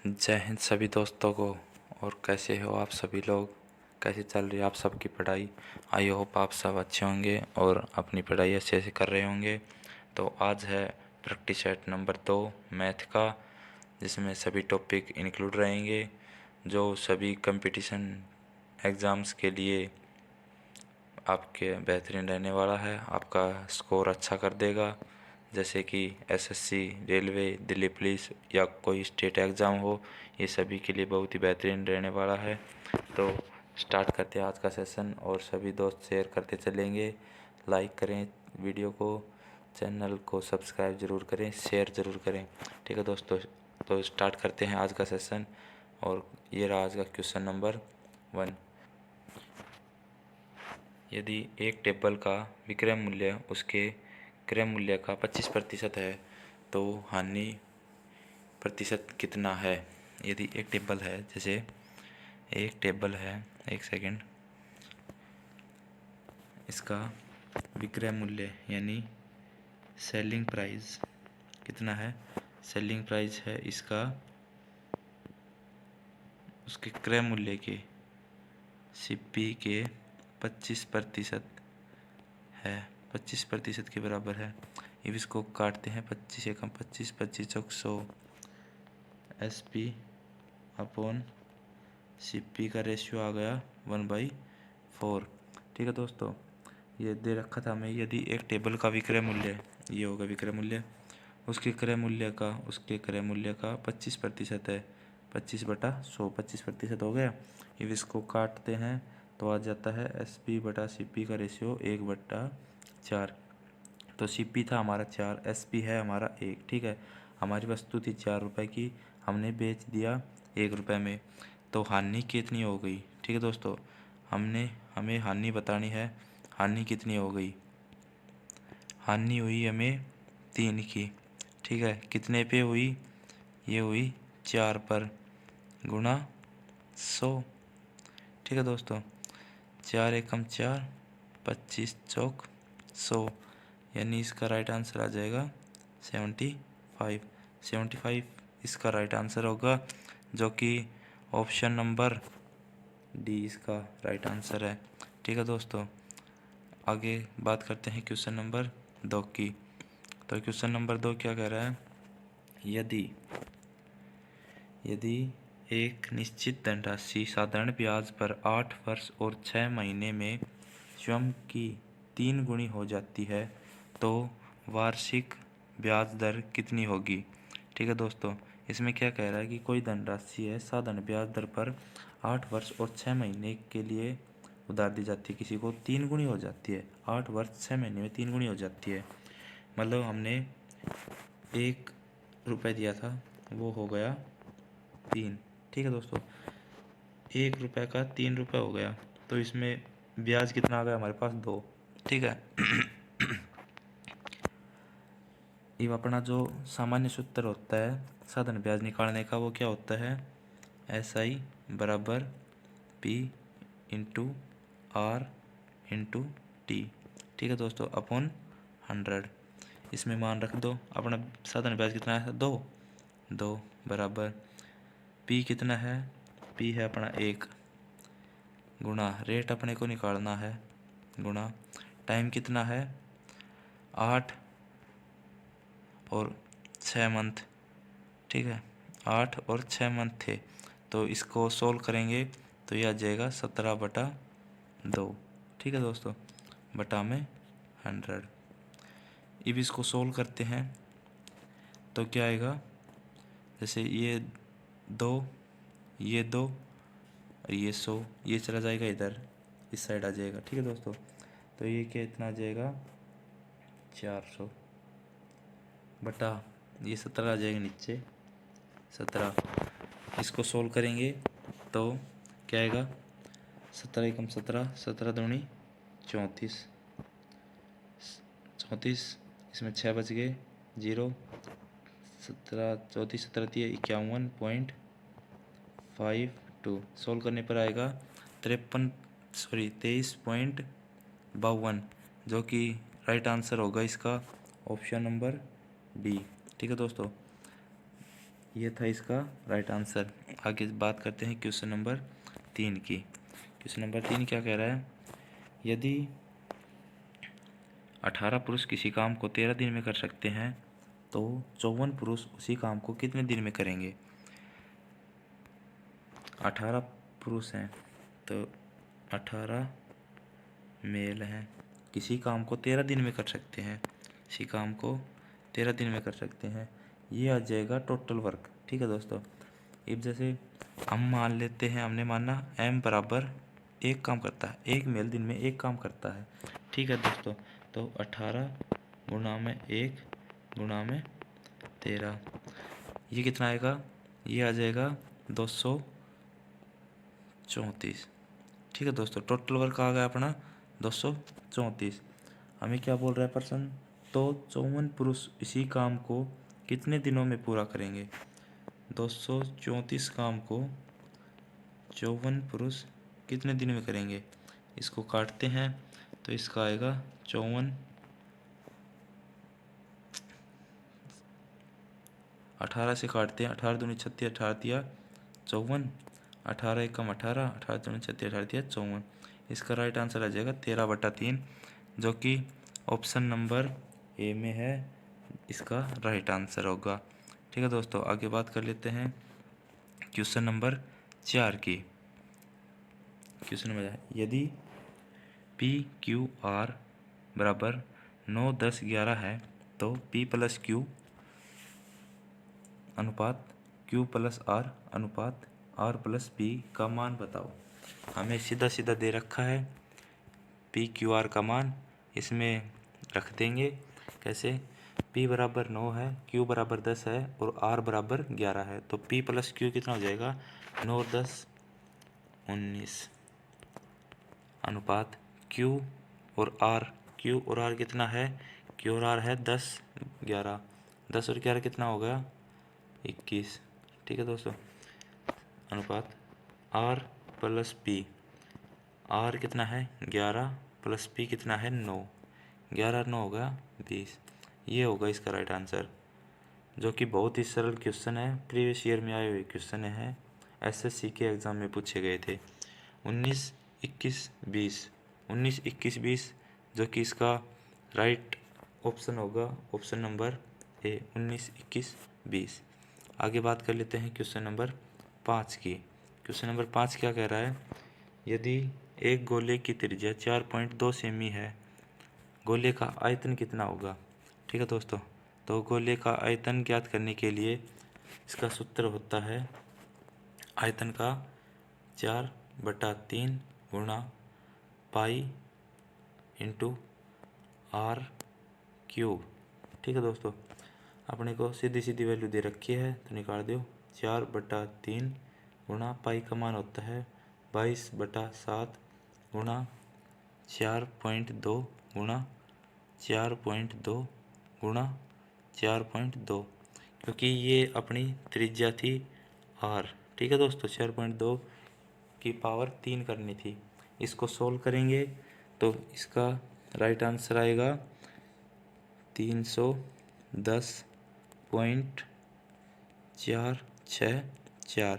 जय हिंद सभी दोस्तों को। और कैसे हो आप सभी लोग? कैसे चल रही है आप सबकी पढ़ाई? आई होप आप सब अच्छे होंगे और अपनी पढ़ाई अच्छे से कर रहे होंगे। तो आज है प्रैक्टिस सेट नंबर 2 मैथ का, जिसमें सभी टॉपिक इंक्लूड रहेंगे जो सभी कंपटीशन एग्ज़ाम्स के लिए आपके बेहतरीन रहने वाला है। आपका स्कोर अच्छा कर देगा, जैसे कि एसएससी, रेलवे, दिल्ली पुलिस या कोई स्टेट एग्ज़ाम हो, ये सभी के लिए बहुत ही बेहतरीन रहने वाला है। तो स्टार्ट करते हैं आज का सेशन और सभी दोस्त शेयर करते चलेंगे। लाइक करें वीडियो को, चैनल को सब्सक्राइब ज़रूर करें, शेयर ज़रूर करें। ठीक है दोस्तों, तो स्टार्ट करते हैं आज का सेशन। और ये रहा आज का क्वेश्चन नंबर 1। यदि एक टेबल का विक्रय मूल्य उसके क्रय मूल्य का 25% है तो हानि प्रतिशत कितना है? यदि एक टेबल है, जैसे एक टेबल है, एक सेकंड, इसका विक्रय मूल्य यानी सेलिंग प्राइस कितना है? सेलिंग प्राइस है इसका उसके क्रय मूल्य के सीपी के 25% है, 25% के बराबर है। अब इसको काटते हैं, 25 एकम 25, 25 चौक 100, S P upon C P का रेशियो आ गया 1/4। ठीक है दोस्तों, ये दे रखा था हमें, यदि एक टेबल का विक्रय मूल्य, ये होगा विक्रय मूल्य, उसके क्रय मूल्य का 25% है, 25/100, 25% हो गया। अब इसको काटते हैं तो आ जाता है एस पी बटा सी पी का रेशियो 1/4। तो सी पी था हमारा 4, एस पी है हमारा 1। ठीक है, हमारी वस्तु थी 4 रुपये की, हमने बेच दिया 1 रुपये में, तो हानि कितनी हो गई? ठीक है दोस्तों, हमें हानि बतानी है। हानि कितनी हो गई? हानि हुई हमें 3 की। ठीक है, कितने पे हुई? ये हुई 4 पर, गुणा 100। ठीक है दोस्तों, 4 एकम 4, 25 चौक 100, यानी इसका राइट आंसर आ जाएगा 75। 75 इसका राइट आंसर होगा, जो कि ऑप्शन नंबर डी इसका राइट आंसर है। ठीक है दोस्तों, आगे बात करते हैं क्वेश्चन नंबर 2 की। तो क्वेश्चन नंबर 2 क्या कह रहा है? यदि एक निश्चित धनराशि साधारण ब्याज पर 8 वर्ष और 6 महीने में स्वयं की 3 गुनी हो जाती है तो वार्षिक ब्याज दर कितनी होगी? ठीक है दोस्तों, इसमें क्या कह रहा है कि कोई धनराशि है साधारण ब्याज दर पर 8 वर्ष और 6 महीने के लिए उधार दी जाती है, किसी को 3 गुनी हो जाती है, 8 वर्ष 6 महीने में 3 गुनी हो जाती है। मतलब हमने 1 रुपये दिया था, वो हो गया 3। ठीक है दोस्तों, 1 रुपये का 3 रुपये हो गया, तो इसमें ब्याज कितना आ गया हमारे पास? 2। ठीक है। ये अपना जो सामान्य सूत्र होता है साधारण ब्याज निकालने का, वो क्या होता है? एस आई बराबर P into R into T. ठीक है दोस्तों, अपॉन 100। इसमें मान रख दो, अपना साधारण ब्याज कितना है? 2 बराबर पी कितना है? पी है अपना 1, गुणा रेट अपने को निकालना है, गुणा टाइम कितना है? 8 और 6 मंथ। ठीक है, 8 और 6 मंथ थे, तो इसको सोल्व करेंगे तो ये आ जाएगा 17/2। ठीक है दोस्तों, बटा में 100। अब इसको सोल्व करते हैं तो क्या आएगा? जैसे ये 2, ये 2 और ये 100, ये चला जाएगा इधर, इस साइड आ जाएगा। ठीक है दोस्तों, तो ये क्या इतना आ जाएगा? 400 बटा ये 17 आ जाएगा नीचे, 17। इसको सोल्व करेंगे तो क्या आएगा? 17 एकम 17, 17 दूनी 34, 34, इसमें 6 बच गए, 0, 17 34 17 51.52। सोल्व करने पर आएगा 23.52, जो कि राइट आंसर होगा इसका ऑप्शन नंबर डी। ठीक है दोस्तों, ये था इसका राइट आंसर। आगे बात करते हैं क्वेश्चन नंबर 3 की। क्वेश्चन नंबर 3 क्या कह रहा है, यदि 18 पुरुष किसी काम को 13 दिन में कर सकते हैं तो 54 पुरुष उसी काम को कितने दिन में करेंगे। 18 पुरुष हैं तो 18 मेल हैं, किसी काम को 13 दिन में कर सकते हैं, किसी काम को 13 दिन में कर सकते हैं। ये आ जाएगा टोटल वर्क। ठीक है दोस्तों, अब जैसे हम मान लेते हैं, हमने माना m बराबर एक काम करता है, एक मेल दिन में एक काम करता है। ठीक है दोस्तों, तो 18 गुणा में 1 गुणा में 13, ये कितना आएगा, ये आ जाएगा 234। ठीक है दोस्तों, टोटल वर्क आ गया अपना 234। हमें क्या बोल रहा है प्रश्न, तो 54 पुरुष इसी काम को कितने दिनों में पूरा करेंगे। 234 काम को 54 पुरुष कितने दिन में करेंगे। इसको काटते हैं तो इसका आएगा 54, 18 से काटते हैं, 18 दूनी 36, 18 दिया 54, 18 एकम 18, 18 दूनी 36, 18 दिया 54। इसका राइट आंसर आ जाएगा 13/3, जो कि ऑप्शन नंबर ए में है, इसका राइट आंसर होगा। ठीक है दोस्तों, आगे बात कर लेते हैं क्वेश्चन नंबर 4 की। क्वेश्चन नंबर, यदि पी क्यू आर बराबर 9, 10, 11 है तो पी प्लस क्यू अनुपात क्यू प्लस आर अनुपात आर प्लस पी का मान बताओ। हमें सीधा सीधा दे रखा है पी क्यू आर का मान, इसमें रख देंगे कैसे, पी बराबर 9 है, क्यू बराबर 10 है और आर बराबर 11 है, तो पी प्लस क्यू कितना हो जाएगा, 9, 10, 19 अनुपात क्यू और आर, क्यू और आर कितना है, क्यू और आर है 10, 11, 10 और 11 कितना हो गया 21। ठीक है दोस्तों, अनुपात आर प्लस पी, आर कितना है 11 प्लस पी कितना है 9, 11 9 होगा 20। ये होगा इसका राइट आंसर, जो कि बहुत ही सरल क्वेश्चन है, प्रीवियस ईयर में आए हुए क्वेश्चन है, एसएससी के एग्ज़ाम में पूछे गए थे। 19, 21, 20, 19, 21, 20, जो कि इसका राइट ऑप्शन होगा ऑप्शन नंबर ए, 19, 21, 20। आगे बात कर लेते हैं क्वेश्चन नंबर 5 की। क्वेश्चन नंबर 5 क्या कह रहा है, यदि एक गोले की त्रिज्या 4.2 सेमी है, गोले का आयतन कितना होगा। ठीक है दोस्तों, तो गोले का आयतन ज्ञात करने के लिए इसका सूत्र होता है आयतन का 4/3 गुणा पाई इंटू आर क्यूब। ठीक है दोस्तों, अपने को सीधी सीधी वैल्यू दे रखी है तो निकाल दो, 4/3 गुणा पाई का मान होता है 22/7 गुणा 4.2 गुणा 4.2 गुणा 4.2, क्योंकि ये अपनी त्रिज्या थी आर। ठीक है दोस्तों, 4.2 की पावर 3 करनी थी। इसको सोल्व करेंगे तो इसका राइट आंसर आएगा 310.464।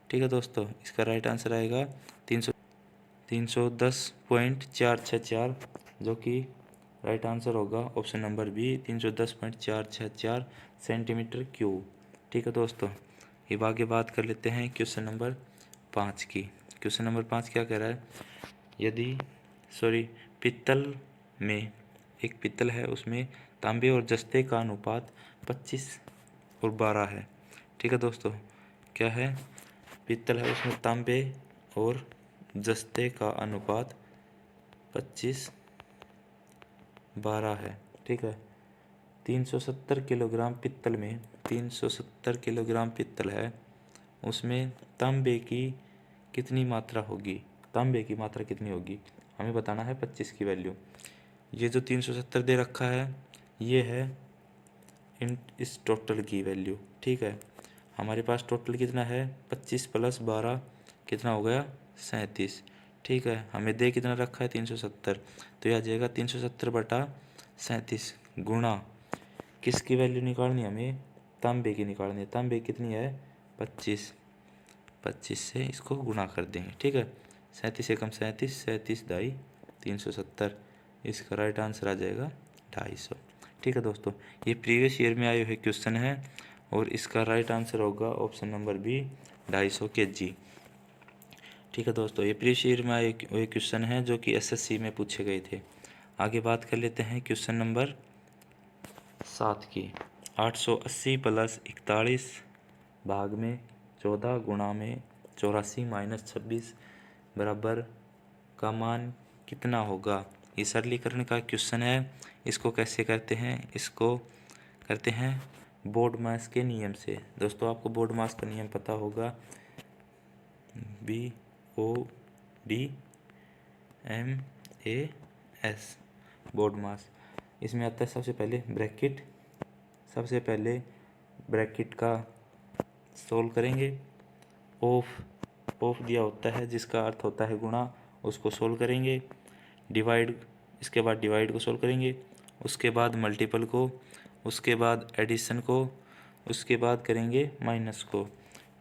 ठीक है दोस्तों, इसका राइट आंसर आएगा 310.464, जो कि राइट आंसर होगा option number B, 310.464 centimetre cube. ठीक है दोस्तों, अब आगे बात कर लेते हैं क्वेश्चन नंबर 5 की। क्वेश्चन नंबर 5 क्या कह रहा है, यदि पित्तल में एक पित्तल है, उसमें तांबे और जस्ते का अनुपात 25 और 12 है। ठीक है दोस्तों, क्या है, पित्तल है उसमें तांबे और जस्ते का अनुपात 25/12 है। ठीक है, 370 किलोग्राम पित्तल में 370 किलोग्राम पित्तल है, उसमें तांबे की कितनी मात्रा होगी, तांबे की मात्रा कितनी होगी, हमें बताना है 25 की वैल्यू। ये जो 370 दे रखा है ये है इस टोटल की वैल्यू। ठीक है, हमारे पास टोटल कितना है 25 + 12 कितना हो गया 37। ठीक है, हमें दे कितना रखा है 370, तो यह आ जाएगा 370/37 गुणा किसकी वैल्यू निकालनी हमें, तांबे की निकालनी है। तांबे कितनी है 25, 25 से इसको गुणा कर देंगे। ठीक है, 37 एकम 37, 37 दाई 370, इसका राइट आंसर आ जाएगा 250। ठीक है दोस्तों, ये प्रीवियस ईयर में आए हुए क्वेश्चन है और इसका राइट आंसर होगा ऑप्शन नंबर बी 250 kg। ठीक है दोस्तों, ये प्रीवियस ईयर में आए हुए क्वेश्चन हैं जो कि एसएससी में पूछे गए थे। आगे बात कर लेते हैं क्वेश्चन नंबर 7 की। 880 प्लस 41 भाग में 14 गुणा में 84 माइनस 26 बराबर का मान कितना होगा। ये सरलीकरण का क्वेश्चन है। इसको कैसे करते हैं, इसको करते हैं बोर्ड मास के नियम से। दोस्तों आपको बोर्ड मास का नियम पता होगा, BODMAS बोर्ड मास। इसमें आता है सबसे पहले ब्रैकेट का सोल्व करेंगे। ऑफ दिया होता है जिसका अर्थ होता है गुणा, उसको सोल्व करेंगे। डिवाइड, इसके बाद डिवाइड को सोल्व करेंगे, उसके बाद मल्टीपल को, उसके बाद एडिशन को, उसके बाद करेंगे माइनस को।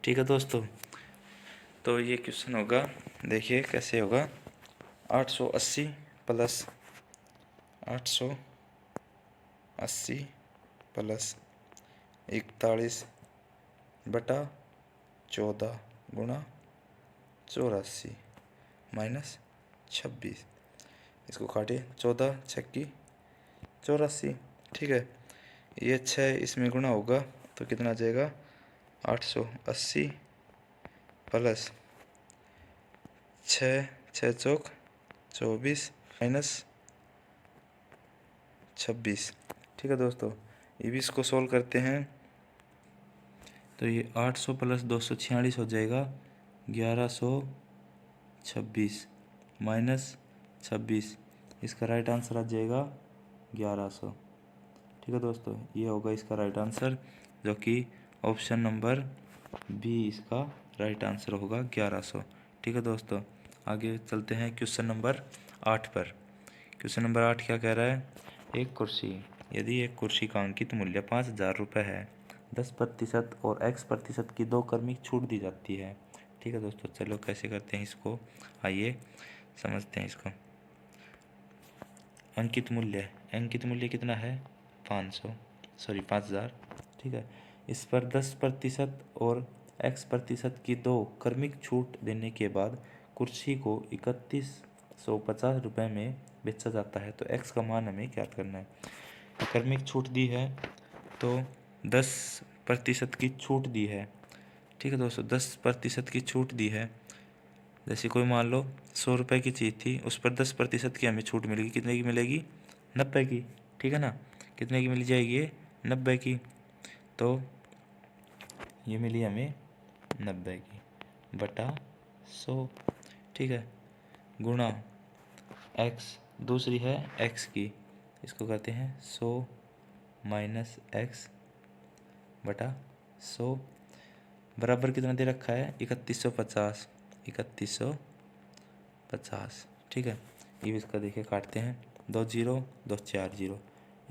ठीक है दोस्तों, तो ये क्वेश्चन होगा, देखिए कैसे होगा। 880 प्लस 41 बटा 14 गुणा 84 माइनस 26, इसको काटिए, 14 छक्की 84। ठीक है, ये 6 इसमें गुणा होगा तो कितना आ जाएगा 880 प्लस 6 चौक 24 माइनस 26। ठीक है दोस्तों, ये भी इसको सोल्व करते हैं तो ये 800 प्लस 246 हो जाएगा 1126 माइनस 26, इसका राइट आंसर आ जाएगा 1100। ठीक है दोस्तों, ये होगा इसका राइट आंसर, जो कि ऑप्शन नंबर बी इसका राइट आंसर होगा 1100। ठीक है दोस्तों, आगे चलते हैं क्वेश्चन नंबर 8 पर। क्वेश्चन नंबर 8 क्या कह रहा है, एक कुर्सी, यदि एक कुर्सी का अंकित मूल्य 5000 रुपये है, 10% और x% की 2 क्रमिक छूट दी जाती है। ठीक है दोस्तों, चलो कैसे करते हैं इसको, आइए समझते हैं इसको। अंकित मूल्य कितना है 5000। ठीक है, इस पर 10% और x% की 2 क्रमिक छूट देने के बाद कुर्सी को 3150 रुपये में बेचा जाता है। तो x का मान हमें ज्ञात करना है। क्रमिक छूट दी है तो 10% की छूट दी है। ठीक है दोस्तों, 10% की छूट दी है। जैसे कोई मान लो 100 रुपये की चीज़ थी, उस पर 10% की हमें छूट मिलेगी, कितने की मिलेगी 90 की। ठीक है ना, कितने की मिल जाएगी ये 90 की, तो ये मिली हमें 90 की बटा 100। ठीक है, गुणा x, दूसरी है x की, इसको कहते हैं 100 माइनस x बटा 100 बराबर कितना दे रखा है 3150। 3150। ठीक है, ये इसका देखिए काटते हैं, 2 0 2 4 0,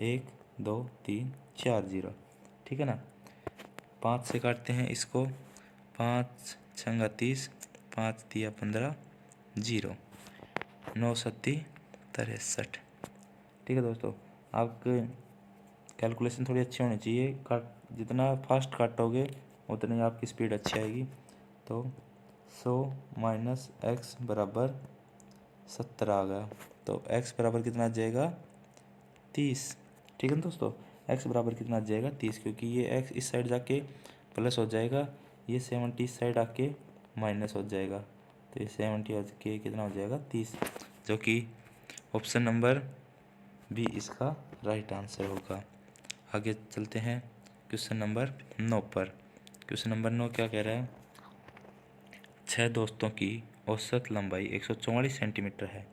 1 2 3 4 0। ठीक है ना, 5 से काटते हैं इसको, 5 छंगा 30, 5 दिया 15, 0, 9 सत्ती 63। ठीक है दोस्तों, आपके कैलकुलेशन थोड़ी अच्छी होनी चाहिए, जितना फास्ट काटोगे उतनी आपकी स्पीड अच्छी आएगी। तो 100 माइनस एक्स बराबर 70 आ गया, तो x बराबर कितना आ जाएगा 30। ठीक है ना दोस्तों, x बराबर कितना आ जाएगा 30, क्योंकि ये x इस साइड जाके प्लस हो जाएगा, ये 70 इस साइड आके माइनस हो जाएगा, तो ये 70 आके कितना हो जाएगा 30, जो कि ऑप्शन नंबर बी इसका राइट आंसर होगा। आगे चलते हैं क्वेश्चन नंबर 9 पर। क्वेश्चन नंबर 9 क्या कह रहा है, 6 दोस्तों की औसत लंबाई 144 सेंटीमीटर है।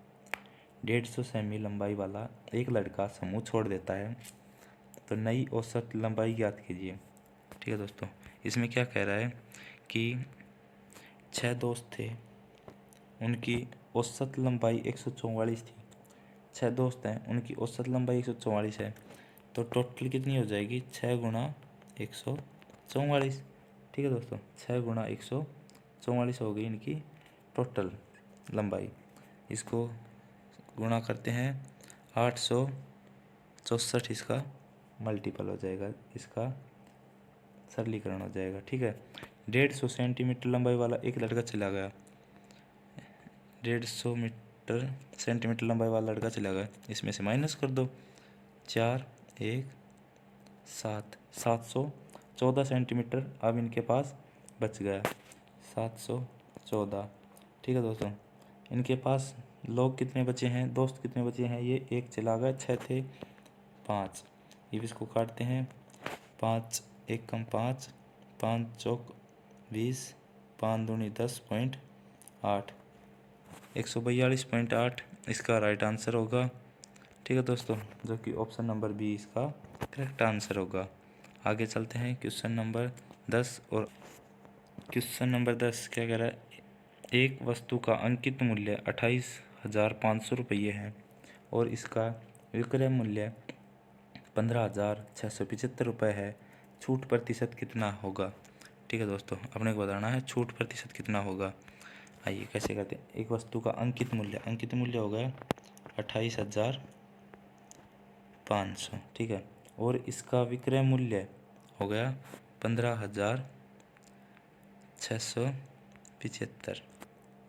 150 सेमी लंबाई वाला एक लड़का समूह छोड़ देता है, तो नई औसत लंबाई ज्ञात कीजिए। ठीक है दोस्तों, इसमें क्या कह रहा है कि 6 दोस्त थे, उनकी औसत लंबाई 144 थी। 6 दोस्त हैं, उनकी औसत लंबाई 144 है, तो टोटल कितनी हो जाएगी 6 गुणा 144। ठीक है दोस्तों, 6 गुणा 144 हो गई इनकी टोटल लंबाई। इसको गुणा करते हैं 864, इसका मल्टीपल हो जाएगा, इसका सरलीकरण हो जाएगा। ठीक है, 150 सेंटीमीटर लंबाई वाला एक लड़का चला गया, 150 सेंटीमीटर लंबाई वाला लड़का चला गया, इसमें से माइनस कर दो 4 1 7 714 सेंटीमीटर अब इनके पास बच गया, 714। ठीक है दोस्तों, इनके पास लोग कितने बचे हैं, दोस्त कितने बचे हैं, ये एक चला गया, 6 थे 5। ये भी इसको काटते हैं, 5 1 कम 5, 5 चौक 20, 5 दूनी 10.8, 142.8 इसका राइट आंसर होगा। ठीक है दोस्तों, जो कि ऑप्शन नंबर बी इसका करेक्ट आंसर होगा। आगे चलते हैं क्वेश्चन नंबर 10। और क्वेश्चन नंबर 10 क्या कह रहा है, एक वस्तु का अंकित मूल्य 28,500 रुपये है और इसका विक्रय मूल्य 15,675 रुपये है, छूट प्रतिशत कितना होगा। ठीक है दोस्तों, अपने को बताना है छूट प्रतिशत कितना होगा। आइए कैसे करते हैं। एक वस्तु का अंकित मूल्य हो गया 28,500। ठीक है, और इसका विक्रय मूल्य हो गया 15,675।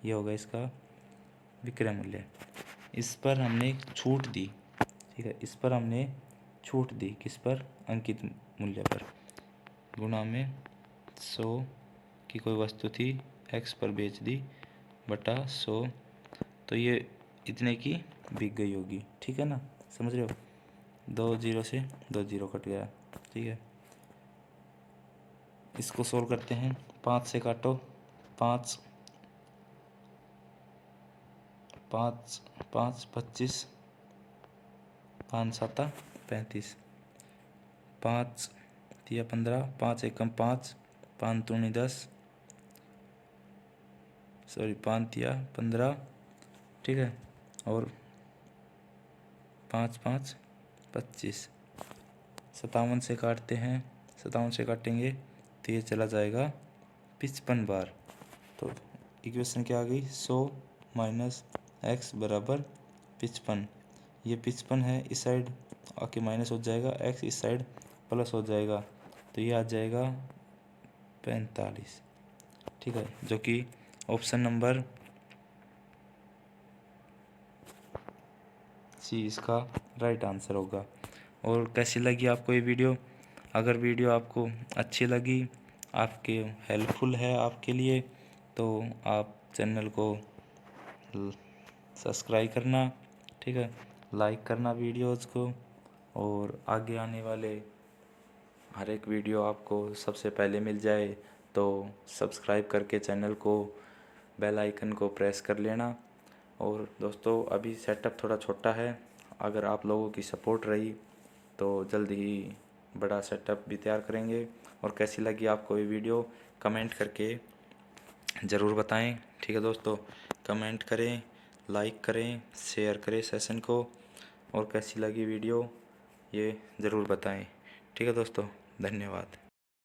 ये होगा इसका विक्रय मूल्य। इस पर हमने छूट दी। ठीक है, इस पर हमने छूट दी, किस पर, अंकित मूल्य पर, गुणा में 100 की कोई वस्तु थी, x पर बेच दी बटा 100, तो ये इतने की बिक गई होगी। ठीक है ना, समझ रहे हो, 2 0 से 2 0 कट गया। ठीक है, इसको सोल्व करते हैं, 5 से काटो, 5 5 5 25, 5 7 35, 5 दिया 15, 5 1 5, 5 दूनी 10, सॉरी 5 दिया 15। ठीक है, और 5 5 25, 57 से काटते हैं, 57 से काटेंगे तो ये चला जाएगा 55 बार। तो इक्वेशन क्या आ गई, 100 माइनस x बराबर 55। ये 55 है, इस साइड आके माइनस हो जाएगा, x इस साइड प्लस हो जाएगा, तो ये आ जाएगा 45। ठीक है, जो कि ऑप्शन नंबर सी इसका राइट आंसर होगा। और कैसी लगी आपको ये वीडियो, अगर वीडियो आपको अच्छी लगी, आपके हेल्पफुल है आपके लिए, तो आप चैनल को सब्सक्राइब करना। ठीक है, लाइक करना वीडियोज़ को, और आगे आने वाले हर एक वीडियो आपको सबसे पहले मिल जाए तो सब्सक्राइब करके चैनल को, बेल आइकन को प्रेस कर लेना। और दोस्तों, अभी सेटअप थोड़ा छोटा है, अगर आप लोगों की सपोर्ट रही तो जल्दी ही बड़ा सेटअप भी तैयार करेंगे। और कैसी लगी आपको ये वीडियो, कमेंट करके ज़रूर बताएं। ठीक है दोस्तों, कमेंट करें, लाइक करें, शेयर करें सेशन को, और कैसी लगी वीडियो ये ज़रूर बताएं। ठीक है दोस्तों, धन्यवाद।